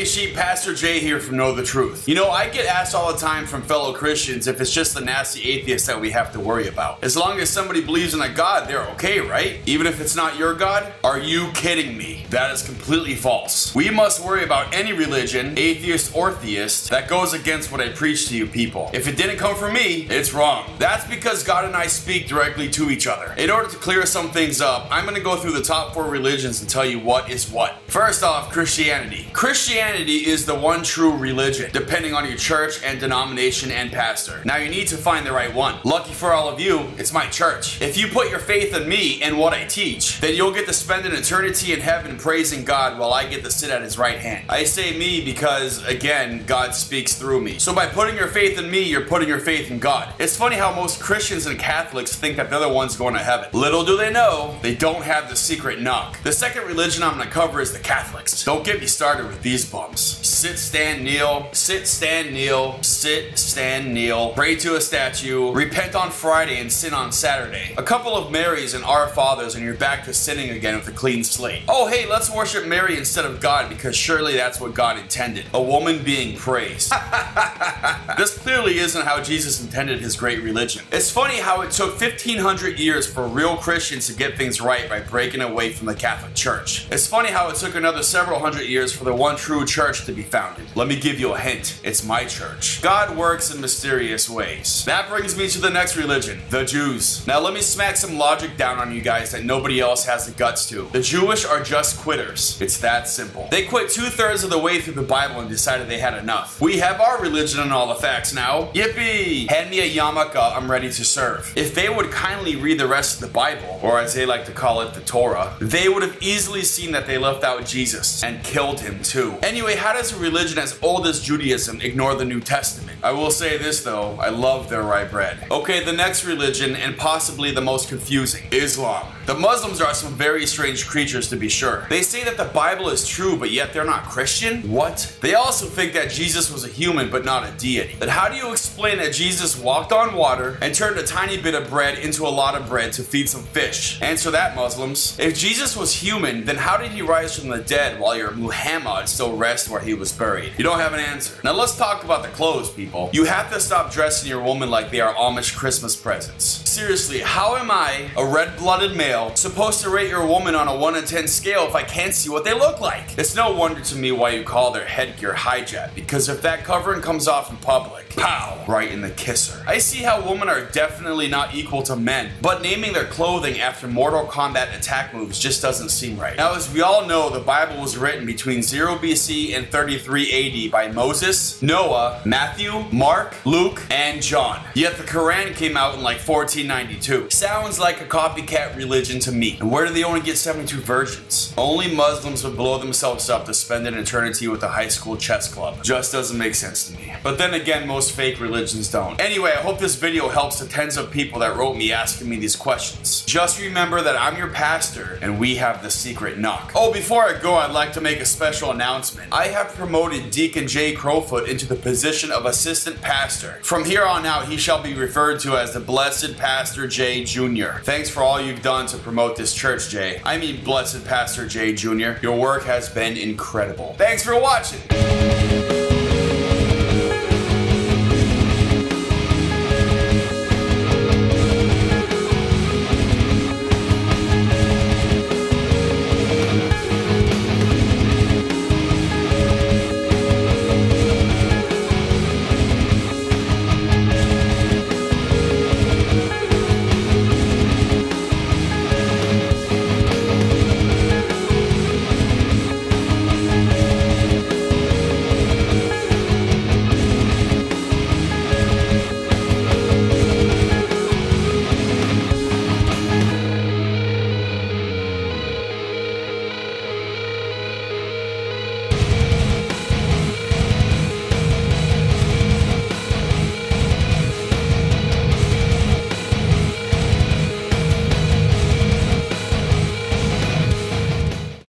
Hey sheep, Pastor Jay here from Know the Truth. You know, I get asked all the time from fellow Christians if it's just the nasty atheists that we have to worry about. As long as somebody believes in a God, they're okay, right? Even if it's not your God? Are you kidding me? That is completely false. We must worry about any religion, atheist or theist, that goes against what I preach to you people. If it didn't come from me, it's wrong. That's because God and I speak directly to each other. In order to clear some things up, I'm going to go through the top 4 religions and tell you what is what. First off, Christianity. Christianity is the one true religion, depending on your church and denomination and pastor. Now you need to find the right one. Lucky for all of you, it's my church. If you put your faith in me and what I teach, then you'll get to spend an eternity in heaven praising God while I get to sit at his right hand. I say me because, again, God speaks through me. So by putting your faith in me, you're putting your faith in God. It's funny how most Christians and Catholics think that they're the ones going to heaven. Little do they know, they don't have the secret knock. The second religion I'm going to cover is the Catholics. Don't get me started with these bums. Sit, stand, kneel. Sit, stand, kneel. Sit, stand, kneel. Pray to a statue. Repent on Friday and sin on Saturday. A couple of Marys and Our Fathers and you're back to sinning again with a clean slate. Oh hey, let's worship Mary instead of God because surely that's what God intended. A woman being praised. This clearly isn't how Jesus intended his great religion. It's funny how it took 1500 years for real Christians to get things right by breaking away from the Catholic Church. It's funny how it took another several hundred years for the one true church to be founded. Let me give you a hint. It's my church. God works in mysterious ways. That brings me to the next religion, the Jews. Now let me smack some logic down on you guys that nobody else has the guts to. The Jewish are just quitters. It's that simple. They quit 2/3 of the way through the Bible and decided they had enough. We have our religion and all the facts now. Yippee! Hand me a yarmulke, I'm ready to serve. If they would kindly read the rest of the Bible, or as they like to call it, the Torah, they would have easily seen that they left out Jesus and killed him too. Anyway, how does a religion as old as Judaism ignore the New Testament? I will say this though, I love their rye bread. Okay, the next religion, and possibly the most confusing, Islam. The Muslims are some very strange creatures to be sure. They say that the Bible is true, but yet they're not Christian? What? They also think that Jesus was a human but not a deity. But how do you explain that Jesus walked on water and turned a tiny bit of bread into a lot of bread to feed some fish? Answer that, Muslims. If Jesus was human, then how did he rise from the dead while your Muhammad still rests where he was buried? You don't have an answer. Now let's talk about the clothes, people. You have to stop dressing your woman like they are Amish Christmas presents. Seriously, how am I, a red-blooded male, supposed to rate your woman on a 1 to 10 scale if I can't see what they look like? It's no wonder to me why you call their headgear hijab, because if that covering comes off in public, pow, right in the kisser. I see how women are definitely not equal to men, but naming their clothing after Mortal Kombat attack moves just doesn't seem right. Now, as we all know, the Bible was written between 0 BC and 33 AD by Moses, Noah, Matthew, Mark, Luke, and John. Yet the Quran came out in like 1492. Sounds like a copycat religion to me. And where do they only get 72 virgins? Only Muslims would blow themselves up to spend an eternity with a high school chess club. Just doesn't make sense to me. But then again, most fake religions don't. Anyway, I hope this video helps the tens of people that wrote me asking me these questions. Just remember that I'm your pastor and we have the secret knock. Oh, before I go, I'd like to make a special announcement. I have promoted Deacon Jay Crowfoot into the position of assistant pastor. From here on out, he shall be referred to as the Blessed Pastor Jay Jr. Thanks for all you've done to promote this church, Jay. I mean, Blessed Pastor Jay Jr. Your work has been incredible. Thanks for watching.